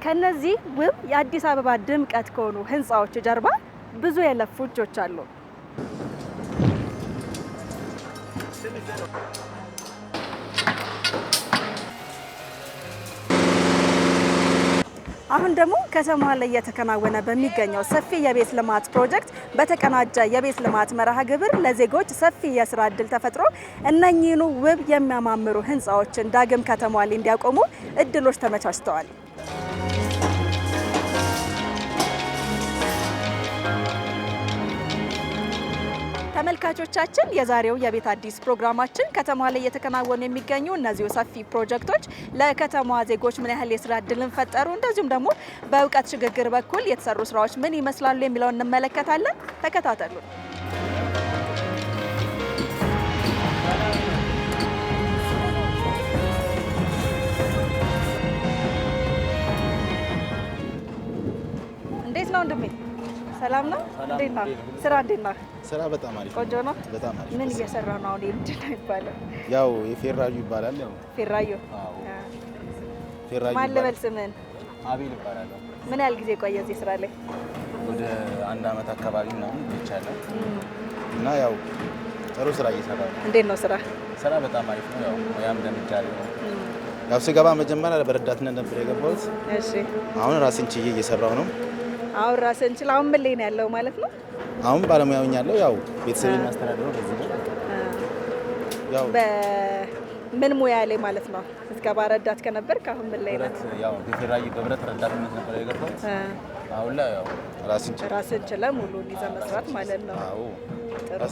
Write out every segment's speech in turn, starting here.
ከነዚህ ውብ የአዲስ አበባ ድምቀት ከሆኑ ህንጻዎች ጀርባ ብዙ የለፉ እጆች አሉ። አሁን ደግሞ ከተማዋ ላይ እየተከናወነ በሚገኘው ሰፊ የቤት ልማት ፕሮጀክት በተቀናጀ የቤት ልማት መርሃ ግብር ለዜጎች ሰፊ የስራ እድል ተፈጥሮ እነኚህኑ ውብ የሚያማምሩ ህንጻዎችን ዳግም ከተማዋ ላይ እንዲያቆሙ እድሎች ተመቻችተዋል። ተመልካቾቻችን የዛሬው የቤት አዲስ ፕሮግራማችን ከተማዋ ላይ እየተከናወኑ የሚገኙ እነዚህ ሰፊ ፕሮጀክቶች ለከተማዋ ዜጎች ምን ያህል የስራ እድልን ፈጠሩ፣ እንደዚሁም ደግሞ በእውቀት ሽግግር በኩል የተሰሩ ስራዎች ምን ይመስላሉ የሚለውን እንመለከታለን። ተከታተሉ። እንዴት ነው ወንድሜ? ሰላም ነው? እንዴት ነው? ስራ እንዴት ነው? ስራ በጣም አሪፍ ቆንጆ ነው። በጣም አሪፍ። ምን እየሰራ ነው አሁን? ምንድን ነው የሚባለው? ያው የፌራዩ ይባላል። ያው ፌራዩ። አዎ ፌራዩ። ማን ልበል ስምን? አቤል ይባላል። ምን ያህል ጊዜ ቆየ እዚህ ስራ ላይ? ወደ 1 አመት አካባቢ ምናምን ብቻለሁ እና ያው ጥሩ ስራ እየሰራ ነው። እንዴት ነው ስራ? ስራ በጣም አሪፍ ነው። ያው ሙያም እንደምታለው ያው ስገባ መጀመሪያ በረዳትነት ነበር የገባሁት። እሺ አሁን ራሴን ችዬ እየሰራሁ ነው። አሁን ራስን ችላ። አሁን ምን ላይ ነው ያለው ማለት ነው? አሁን ባለሙያ ሆኛለሁ። ያው ቤተሰቤን ማስተዳደር በዚህ ነው። ያው በምን ሙያ ላይ ማለት ነው? እስከባ ረዳት ከነበር አሁን ምን ላይ ነው? ያው በፌራዩ በብረት ረዳትነት ነበር የገባሁት። አሁን ላይ ያው ራስን ችለ ሙሉ ይዘህ መስራት ማለት ነው። አዎ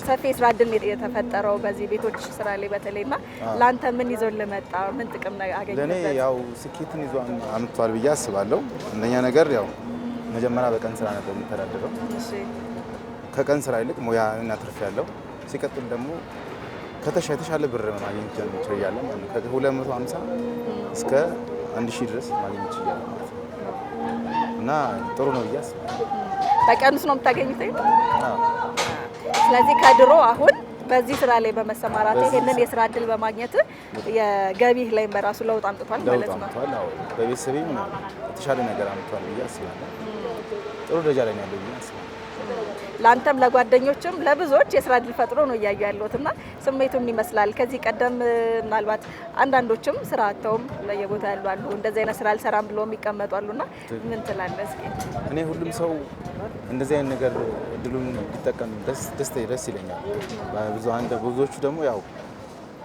ሰፊ የስራ እድል የተፈጠረው በዚህ ቤቶች ስራ ላይ በተለይና ለአንተ ምን ይዞ ለመጣ ምን ጥቅም አገኘበት? ለኔ ያው ስኬትን ይዞ አምጥቷል ብዬ አስባለሁ። አንደኛ ነገር ያው መጀመሪያ በቀን ስራ ነበር የምተዳደረው። እሺ ከቀን ስራ ይልቅ ሙያ እናትርፊያለሁ። ሲቀጥል ደግሞ የተሻለ ብር ማግኘት ጀምሬያለሁ ማለት ነው። ከ250 እስከ 1000 ድረስ ማግኘት ይችላል ማለት ነው እና ጥሩ ነው ብዬ አስባለሁ። በቀን ውስጥ ነው የምታገኙት? አዎ። ስለዚህ ከድሮ አሁን በዚህ ስራ ላይ በመሰማራት ይሄንን የስራ እድል በማግኘት የገቢህ ላይ በራሱ ለውጥ አምጥቷል ማለት ነው። አዎ በቤተሰቤም የተሻለ ነገር አምጥቷል ብዬ አስባለሁ። ጥሩ ደረጃ ላይ ነው ያለው ብዬ አስባለሁ። ለአንተም ለጓደኞችም ለብዙዎች የስራ እድል ፈጥሮ ነው እያዩ ያለሁትና ስሜቱ ምን ይመስላል? ከዚህ ቀደም ምናልባት አንዳንዶችም ስራ አጥተውም በየቦታ ያሉ አሉ፣ እንደዚህ አይነት ስራ አልሰራም ብለው የሚቀመጡ አሉና ምን ትላለህ እስኪ? እኔ ሁሉም ሰው እንደዚህ አይነት ነገር እድሉን ቢጠቀም ደስ ይለኛል። ብዙዎቹ ደግሞ ያው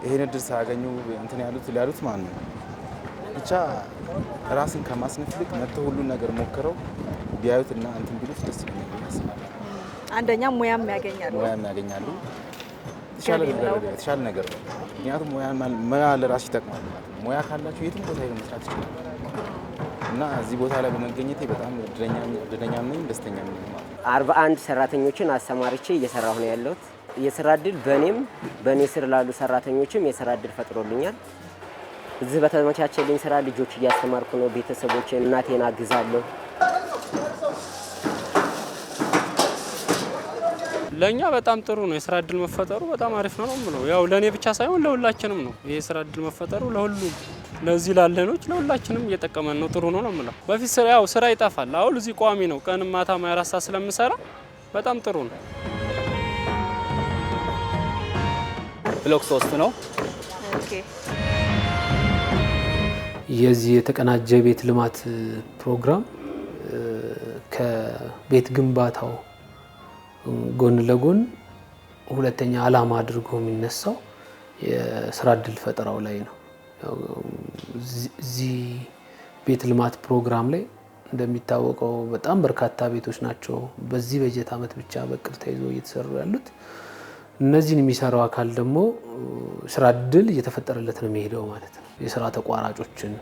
ይሄን እድል ሳያገኙ እንትን ያሉት ማን ነው ብቻ ራስን ከማስነፍ ይልቅ መጥተው ሁሉን ነገር ሞክረው ቢያዩትና እንትን ቢሉት ደስ ይለኛል ብዬ አስባለሁ። አንደኛ ሙያም ያገኛሉ። የተሻለ ነገር ነው። ምክንያቱም ሙያ ለራስ ይጠቅማል ማለት ነው። ሙያ ካላችሁ የትም ቦታ ሄዶ መስራት ይችላል እና እዚህ ቦታ ላይ በመገኘቴ በጣም እድለኛ ነኝ፣ ደስተኛ ነኝ ማለት ነው። 41 ሰራተኞችን አሰማርቼ እየሰራሁ ነው ያለሁት። የስራ እድል በእኔ ስር ላሉ ሰራተኞችም የስራ እድል ፈጥሮልኛል። እዚህ በተመቻቸልኝ ስራ ልጆች እያስተማርኩ ነው። ቤተሰቦቼን እናቴን አግዛለሁ። ለኛ በጣም ጥሩ ነው። የስራ እድል መፈጠሩ በጣም አሪፍ ነው ብለው ያው ለኔ ብቻ ሳይሆን ለሁላችንም ነው። ይሄ የስራ እድል መፈጠሩ ለሁሉም ለዚህ ላለኖች ለሁላችንም እየጠቀመን ነው። ጥሩ ነው የምለው። በፊት ስራ ይጠፋል። አሁን እዚህ ቋሚ ነው። ቀን ማታ 24 ሰዓት ስለምሰራ በጣም ጥሩ ነው። ብሎክ 3 ነው። ኦኬ የዚህ የተቀናጀ ቤት ልማት ፕሮግራም ከቤት ግንባታው ጎን ለጎን ሁለተኛ ዓላማ አድርጎ የሚነሳው የስራ እድል ፈጠራው ላይ ነው። እዚህ ቤት ልማት ፕሮግራም ላይ እንደሚታወቀው በጣም በርካታ ቤቶች ናቸው በዚህ በጀት ዓመት ብቻ በቅድ ተይዞ እየተሰሩ ያሉት። እነዚህን የሚሰራው አካል ደግሞ ስራ እድል እየተፈጠረለት ነው የሚሄደው ማለት ነው። የስራ ተቋራጮችን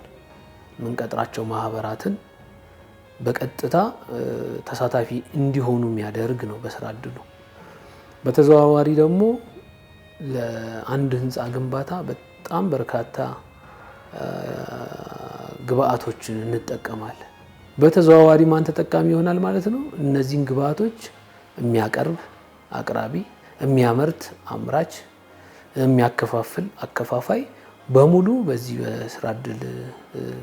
ምንቀጥራቸው ማህበራትን በቀጥታ ተሳታፊ እንዲሆኑ የሚያደርግ ነው በስራ እድሉ። በተዘዋዋሪ ደግሞ ለአንድ ህንፃ ግንባታ በጣም በርካታ ግብአቶችን እንጠቀማለን። በተዘዋዋሪ ማን ተጠቃሚ ይሆናል ማለት ነው? እነዚህን ግብአቶች የሚያቀርብ አቅራቢ፣ የሚያመርት አምራች፣ የሚያከፋፍል አከፋፋይ በሙሉ በዚህ በስራ እድል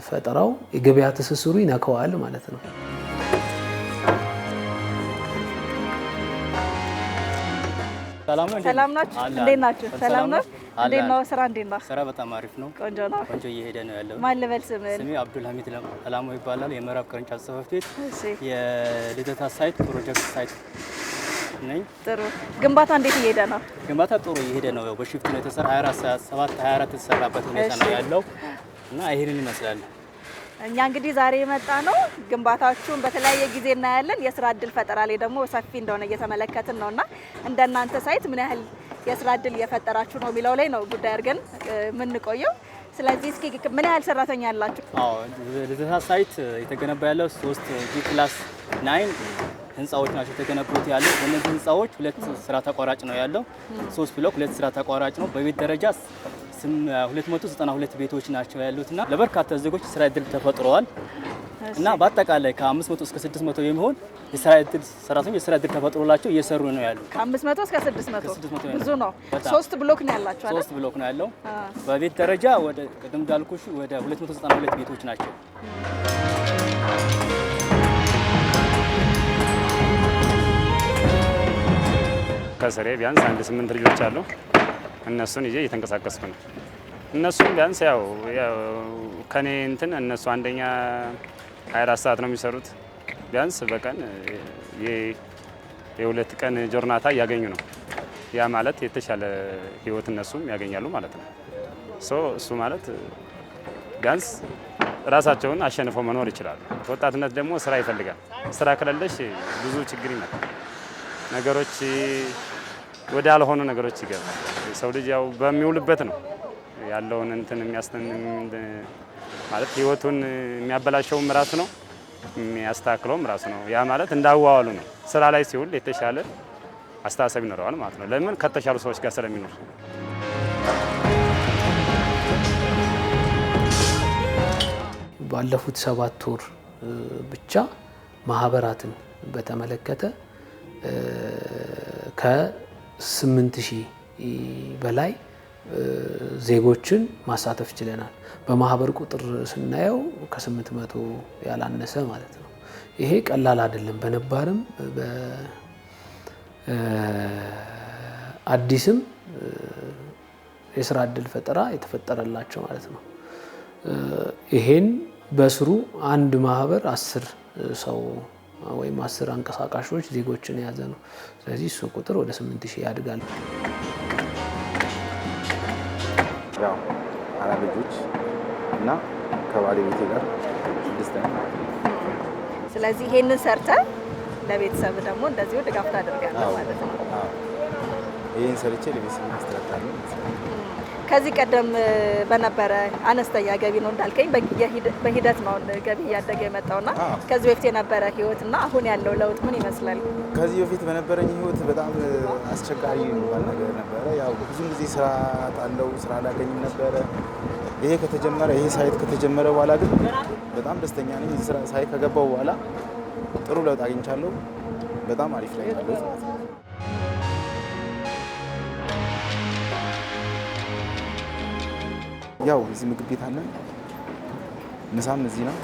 ፈጠራው የገበያ ትስስሩ ይነካዋል ማለት ነው። ሰላም ናችሁ? እንዴት ናችሁ? ሰላም ነው? እንዴት ነው ስራ? እንዴት ነው? ስራ በጣም አሪፍ ነው። ቆንጆ ነው። ቆንጆ እየሄደ ነው ያለው። ማን ልበል ስምህን? ስሜ አብዱልሐሚድ ሰላሙ ይባላል። የምዕራብ ቅርንጫፍ ጽሕፈት ቤት እሺ። የልደታ ሳይት ፕሮጀክት ሳይት ነኝ። ጥሩ። ግንባታ እንዴት እየሄደ ነው? ግንባታ ጥሩ እየሄደ ነው። ያው በሽፍት ነው የተሰራ 24 የተሰራበት ሁኔታ ነው ያለው እና ይሄንን ይመስላል። እኛ እንግዲህ ዛሬ የመጣ ነው ግንባታችሁን በተለያየ ጊዜ እናያለን። የስራ እድል ፈጠራ ላይ ደግሞ ሰፊ እንደሆነ እየተመለከትን ነውና እንደናንተ ሳይት ምን ያህል የስራ እድል እየፈጠራችሁ ነው የሚለው ላይ ነው ጉዳይ አድርገን የምንቆየው። ስለዚህ እስኪ ምን ያህል ሰራተኛ ያላችሁ? አዎ ልደታ ሳይት የተገነባ ያለው 3G+9 ህንፃዎች ናቸው የተገነቡት ያለው። በእነዚህ ህንፃዎች 2 ስራ ተቋራጭ ነው ያለው። 3 ብሎክ 2 ስራ ተቋራጭ ነው። በቤት ደረጃ 292 ቤቶች ናቸው ያሉትና ለበርካታ ዜጎች ስራ እድል ተፈጥረዋል እና በአጠቃላይ ከ500 እስከ 600 የሚሆን የስራ እድል ሰራተኞች የስራ እድል ተፈጥሮላቸው እየሰሩ ነው ያሉ። ከ500 እስከ 600 ብዙ ነው። 3 ብሎክ ነው ያላችሁ አይደል? 3 ብሎክ ነው ያለው። በቤት ደረጃ ወደ ቅድም እንዳልኩሽ ወደ 292 ቤቶች ናቸው። ከስሬ ቢያንስ 8 ልጆች አሉ። እነሱን ይዤ እየተንቀሳቀስኩ ነው። እነሱም ቢያንስ ያው ከኔ እንትን እነሱ አንደኛ 24 ሰዓት ነው የሚሰሩት። ቢያንስ በቀን የ2 ቀን ጆርናታ እያገኙ ነው። ያ ማለት የተሻለ ህይወት እነሱም ያገኛሉ ማለት ነው። እሱ ማለት ቢያንስ ራሳቸውን አሸንፈው መኖር ይችላሉ። ወጣትነት ደግሞ ስራ ይፈልጋል። ስራ ከሌለሽ ብዙ ችግር ይመጣል። ነገሮች ወደ ያልሆኑ ነገሮች ይገባል። ሰው ልጅ ያው በሚውልበት ነው ያለውን እንትን ማለት ህይወቱን የሚያበላሸውም ራሱ ነው፣ የሚያስተካክለውም ራሱ ነው። ያ ማለት እንዳዋዋሉ ነው። ስራ ላይ ሲውል የተሻለ አስተሳሰብ ይኖረዋል ማለት ነው። ለምን ከተሻሉ ሰዎች ጋር ስለሚኖር። ባለፉት 7 ወር ብቻ ማህበራትን በተመለከተ ከ8000 በላይ ዜጎችን ማሳተፍ ችለናል። በማህበር ቁጥር ስናየው ከ800 ያላነሰ ማለት ነው። ይሄ ቀላል አይደለም። በነባርም በአዲስም የስራ እድል ፈጠራ የተፈጠረላቸው ማለት ነው። ይሄን በስሩ አንድ ማህበር 10 ሰው ወይም 10 አንቀሳቃሾች ዜጎችን የያዘ ነው። ስለዚህ እሱ ቁጥር ወደ 8000 ያድጋል። ያው 4 ልጆች እና ከባለቤቴ ጋር 6 ነን። ስለዚህ ይሄንን ሰርተ ለቤተሰብ ደግሞ እንደዚሁ ድጋፍ ታደርጋለህ ማለት ነው። ይሄን ሰርቼ ለቤተሰብ ማስተዳደር። ከዚህ ቀደም በነበረ አነስተኛ ገቢ ነው እንዳልከኝ በሂደት ነው ገቢ እያደገ የመጣውና ከዚህ በፊት የነበረ ህይወትና አሁን ያለው ለውጥ ምን ይመስላል? ከዚህ በፊት በነበረኝ ህይወት በጣም አስቸጋሪ የሚባል ነገር ነበረ። ያው ብዙ ጊዜ ስራ ጣለው ስራ አላገኝም ነበረ። ይሄ ሳይት ከተጀመረ በኋላ ግን በጣም ደስተኛ ነኝ። እዚህ ስራ ሳይት ከገባው በኋላ ጥሩ ለውጥ አግኝቻለሁ። በጣም አሪፍ ላይ ያለው ማለት ነው። ያው እዚህ ምግብ ቤት አለ፣ ምሳም እዚህ ነው።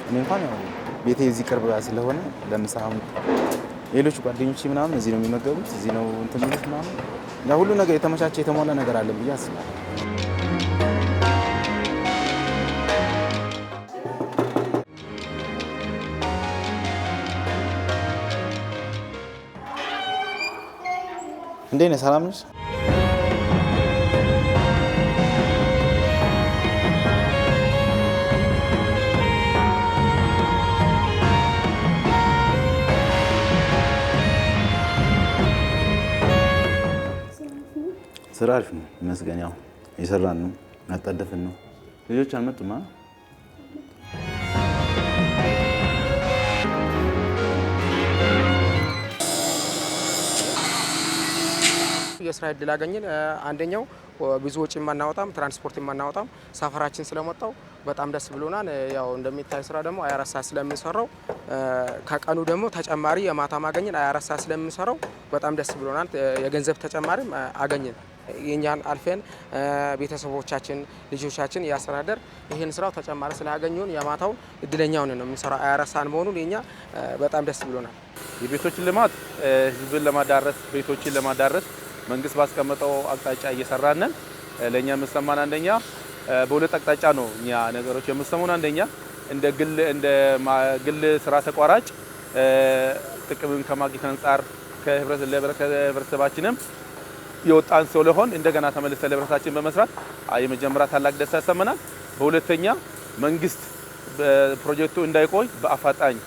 እኔ እንኳን ያው ቤቴ እዚህ ቅርብ ስለሆነ ለምሳም ሌሎች ጓደኞቼ ምናምን እዚህ ነው የሚመገቡት፣ እዚህ ነው እንትን የሚሉት ምናምን። ያው ሁሉ ነገር የተመቻቸ የተሟላ ነገር አለ ብዬ አስባለሁ። እንዴት ነህ? ሰላም ነሽ? ስራ አሪፍ ነው ይመስገን። ያው እየሰራን ነው፣ ያጣደፍን ነው። ልጆች አልመጡም። የስራ እድል አገኘን። አንደኛው ብዙ ወጪ የማናወጣም ትራንስፖርት የማናወጣም ሰፈራችን ስለመጣው በጣም ደስ ብሎናል። ያው እንደሚታይ ስራ ደግሞ 24 ሰዓት ስለምንሰራው ከቀኑ ደግሞ ተጨማሪ የማታ ማገኘን 24 ሰዓት ስለምንሰራው በጣም ደስ ብሎናል። የገንዘብ ተጨማሪም አገኘን። የኛን አልፈን ቤተሰቦቻችን ልጆቻችን ያስተዳደር ይሄን ስራው ተጨማሪ ስላገኙን የማታውን እድለኛውን ነው የምንሰራው 24 ሰዓት መሆኑን የኛ በጣም ደስ ብሎናል። የቤቶችን ልማት ህዝብን ለማዳረስ ቤቶችን ለማዳረስ መንግስት ባስቀመጠው አቅጣጫ እየሰራን ነን። ለኛ የምሰማን አንደኛ በሁለት አቅጣጫ ነው እኛ ነገሮች የምሰሙን። አንደኛ እንደ ግል ስራ ተቋራጭ ጥቅምን ከማግኘት አንፃር ከህብረተሰባችንም የወጣን ሰው ለሆን እንደገና ተመልሰን ለህብረተሰባችን በመስራት የመጀመሪያ ታላቅ ደስታ ይሰማናል። በሁለተኛ መንግስት ፕሮጀክቱ እንዳይቆይ በአፋጣኝ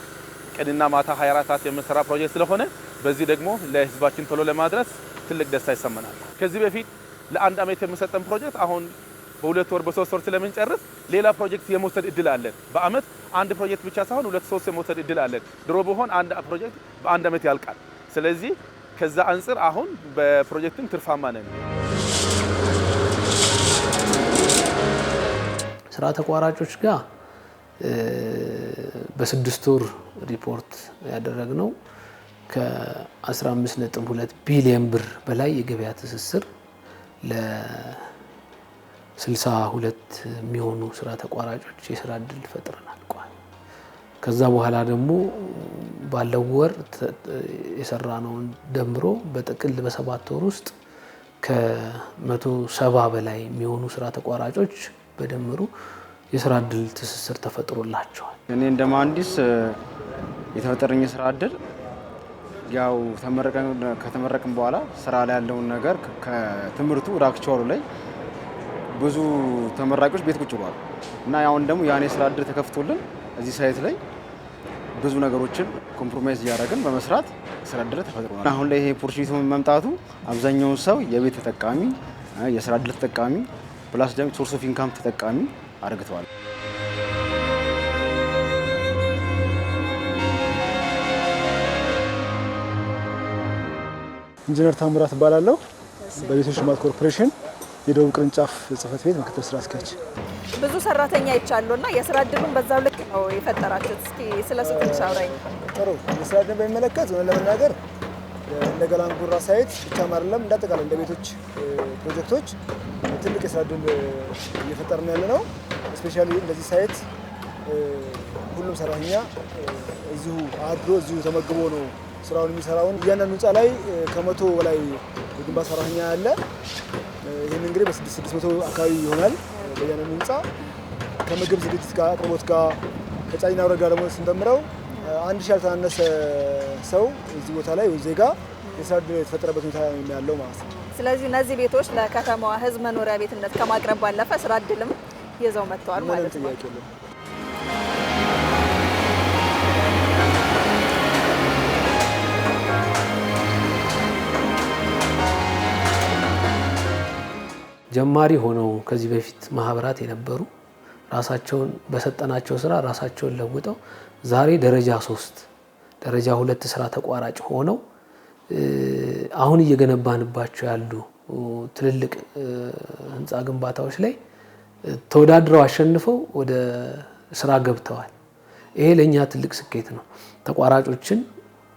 ቀንና ማታ 24 ሰዓት የምንሰራ ፕሮጀክት ስለሆነ በዚህ ደግሞ ለህዝባችን ቶሎ ለማድረስ ትልቅ ደስታ ይሰማናል። ከዚህ በፊት ለአንድ አመት የምንሰጠን ፕሮጀክት አሁን በሁለት ወር በሶስት ወር ስለምንጨርስ ሌላ ፕሮጀክት የመውሰድ እድል አለን። በአመት አንድ ፕሮጀክት ብቻ ሳይሆን 2-3 የመውሰድ እድል አለን። ድሮ ቢሆን አንድ ፕሮጀክት በአንድ አመት ያልቃል። ስለዚህ ከዛ አንፃር አሁን በፕሮጀክትም ትርፋማ ነን። ስራ ተቋራጮች ጋር በ6 ወር ሪፖርት ያደረግነው ከ15.2 ቢሊዮን ብር በላይ የገበያ ትስስር ለ62 የሚሆኑ ስራ ተቋራጮች የስራ እድል ፈጥረናል። ከዛ በኋላ ደግሞ ባለው ወር የሰራነውን ደምሮ በጥቅል በ7 ወር ውስጥ ከ170 በላይ የሚሆኑ ስራ ተቋራጮች በደምሩ የስራ እድል ትስስር ተፈጥሮላቸዋል። እኔ እንደ መሀንዲስ የተፈጠረኝ የስራ እድል ያው ከተመረቅን በኋላ ስራ ላይ ያለውን ነገር ከትምህርቱ ራክቸሩ ላይ ብዙ ተመራቂዎች ቤት ቁጭ ብለዋል እና ያውን ደግሞ ያኔ የስራ እድል ተከፍቶልን እዚህ ሳይት ላይ ብዙ ነገሮችን ኮምፕሮማይዝ እያደረግን በመስራት ስራ እድል ተፈጥሮናል። አሁን ላይ ይሄ ኦፖርቹኒቲ መምጣቱ አብዛኛውን ሰው የቤት ተጠቃሚ፣ የስራ እድል ተጠቃሚ ፕላስ ደግሞ ሶርስ ኦፍ ኢንካም ተጠቃሚ አድርገዋል። ኢንጂነር ታምራት እባላለሁ። በቤቶች ልማት ኮርፖሬሽን የደቡብ ቅርንጫፍ ጽህፈት ቤት ምክትል ስራ አስኪያጅ። ብዙ ሰራተኛ ይቻሉና የስራ እድሉን በዛው ልክ ነው የፈጠራችሁት። እስኪ ስለሱ ትንሽ አውራኝ። ጥሩ። የስራ እድል በሚመለከት ለመናገር እንደ ገላንጉራ ሳይት ብቻም አይደለም እንዳጠቃላይ እንደ ቤቶች ፕሮጀክቶች ትልቅ የስራ እድል እየፈጠርን ያለ ነው። ስፔሻሊ እንደዚህ ሳይት ሁሉም ሰራተኛ እዚሁ አድሮ እዚሁ ተመግቦ ነው ስራውን የሚሰራውን። እያንዳንዱ ህንፃ ላይ ከ100 በላይ የግንባታ ሰራተኛ ያለ። ይህን እንግዲህ በ600 አካባቢ ይሆናል። በእያንዳንዱ ህንፃ ከምግብ ዝግጅት ጋር አቅርቦት ጋር ከጫኝና ውረድ ጋር ደግሞ ስንደምረው 1000 ያልተናነሰ ሰው እዚህ ቦታ ላይ ዜጋ የስራ እድል የተፈጠረበት ሁኔታ ያለው ማለት ነው። ስለዚህ እነዚህ ቤቶች ለከተማዋ ህዝብ መኖሪያ ቤትነት ከማቅረብ ባለፈ ስራ እድልም ይዘው መጥተዋል ማለት ነው። ጀማሪ ሆነው ከዚህ በፊት ማህበራት የነበሩ ራሳቸውን በሰጠናቸው ስራ ራሳቸውን ለውጠው ዛሬ ደረጃ 3 ደረጃ 2 ስራ ተቋራጭ ሆነው አሁን እየገነባንባቸው ያሉ ትልልቅ ህንፃ ግንባታዎች ላይ ተወዳድረው አሸንፈው ወደ ስራ ገብተዋል። ይሄ ለኛ ትልቅ ስኬት ነው። ተቋራጮችን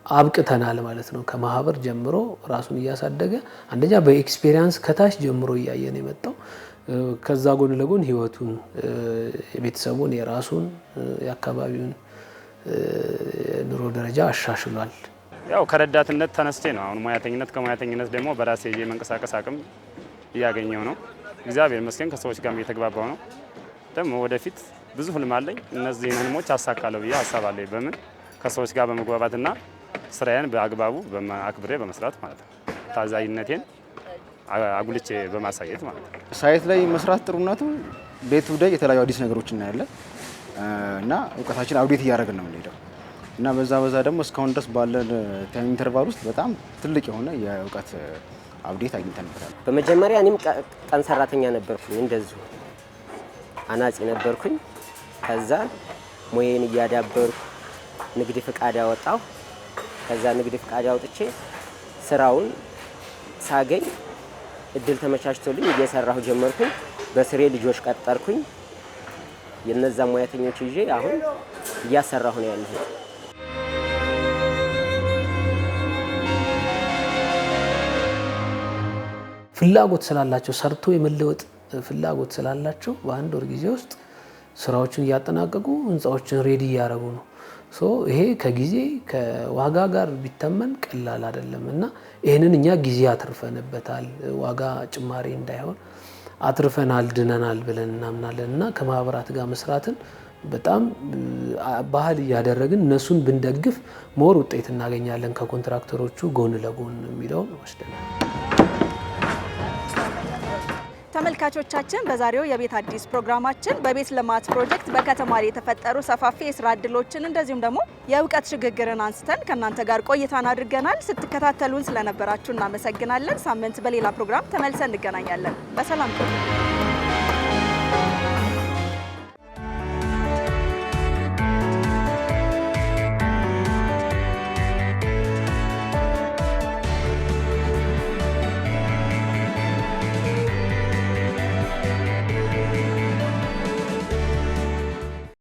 አብቅተናል ማለት ነው። ከማህበር ጀምሮ ራሱን እያሳደገ አንደኛ በኤክስፒሪያንስ ከታች ጀምሮ እያየን የመጣው ከዛ ጎን ለጎን ህይወቱን የቤተሰቡን የራሱን የአካባቢውን ኑሮ ደረጃ አሻሽሏል። ያው ከረዳትነት ተነስቼ ነው አሁን ሙያተኝነት ከሙያተኝነት ደግሞ በራሴ የመንቀሳቀስ አቅም እያገኘው ነው። እግዚአብሔር ይመስገን ከሰዎች ጋር እየተግባባው ነው። ደግሞ ወደፊት ብዙ ህልም አለኝ። እነዚህን ህልሞች አሳካለሁ ብዬ አስባለሁ። በምን ከሰዎች ጋር በመግባባትና ስራዬን በአግባቡ አክብሬ በመስራት ማለት ነው። ታዛዥነቴን አጉልቼ በማሳየት ማለት ነው። ሳይት ላይ መስራት ጥሩነቱ ቤቱ ላይ የተለያዩ አዲስ ነገሮች እናያለን እና እውቀታችን አብዴት እያደረግን ነው የምንሄደው እና በዛ ደግሞ እስካሁን ድረስ ባለን ታይም ኢንተርቫል ውስጥ በጣም ትልቅ የሆነ የእውቀት አብዴት አግኝተንበታል። በመጀመሪያ እኔም ቀን ሰራተኛ ነበርኩኝ፣ እንደዚሁ አናጺ ነበርኩኝ። ከዛ ሙዬን እያዳበርኩ ንግድ ፍቃድ አወጣሁ። ከዛ ንግድ ፍቃድ አውጥቼ ስራውን ሳገኝ እድል ተመቻችቶልኝ እየሰራሁ ጀመርኩኝ። በስሬ ልጆች ቀጠርኩኝ። የነዛ ሙያተኞች ይዤ አሁን እያሰራሁ ነው ያለሁት። ፍላጎት ስላላቸው ሰርቶ የመለወጥ ፍላጎት ስላላቸው በአንድ ወር ጊዜ ውስጥ ስራዎችን እያጠናቀቁ ህንፃዎችን ሬዲ እያደረጉ ነው። ይሄ ከጊዜ ከዋጋ ጋር ቢተመን ቀላል አይደለም እና ይሄንን እኛ ጊዜ አትርፈንበታል። ዋጋ ጭማሪ እንዳይሆን አትርፈናል፣ ድነናል ብለን እናምናለን እና ከማህበራት ጋር መስራትን በጣም ባህል እያደረግን እነሱን ብንደግፍ ሞር ውጤት እናገኛለን ከኮንትራክተሮቹ ጎን ለጎን የሚለውን ወስደናል። ተመልካቾቻችን በዛሬው የቤት አዲስ ፕሮግራማችን በቤት ልማት ፕሮጀክት በከተማ ላይ የተፈጠሩ ሰፋፊ የስራ እድሎችን እንደዚሁም ደግሞ የእውቀት ሽግግርን አንስተን ከእናንተ ጋር ቆይታን አድርገናል። ስትከታተሉን ስለነበራችሁ እናመሰግናለን። ሳምንት በሌላ ፕሮግራም ተመልሰን እንገናኛለን። በሰላም ቆዩ።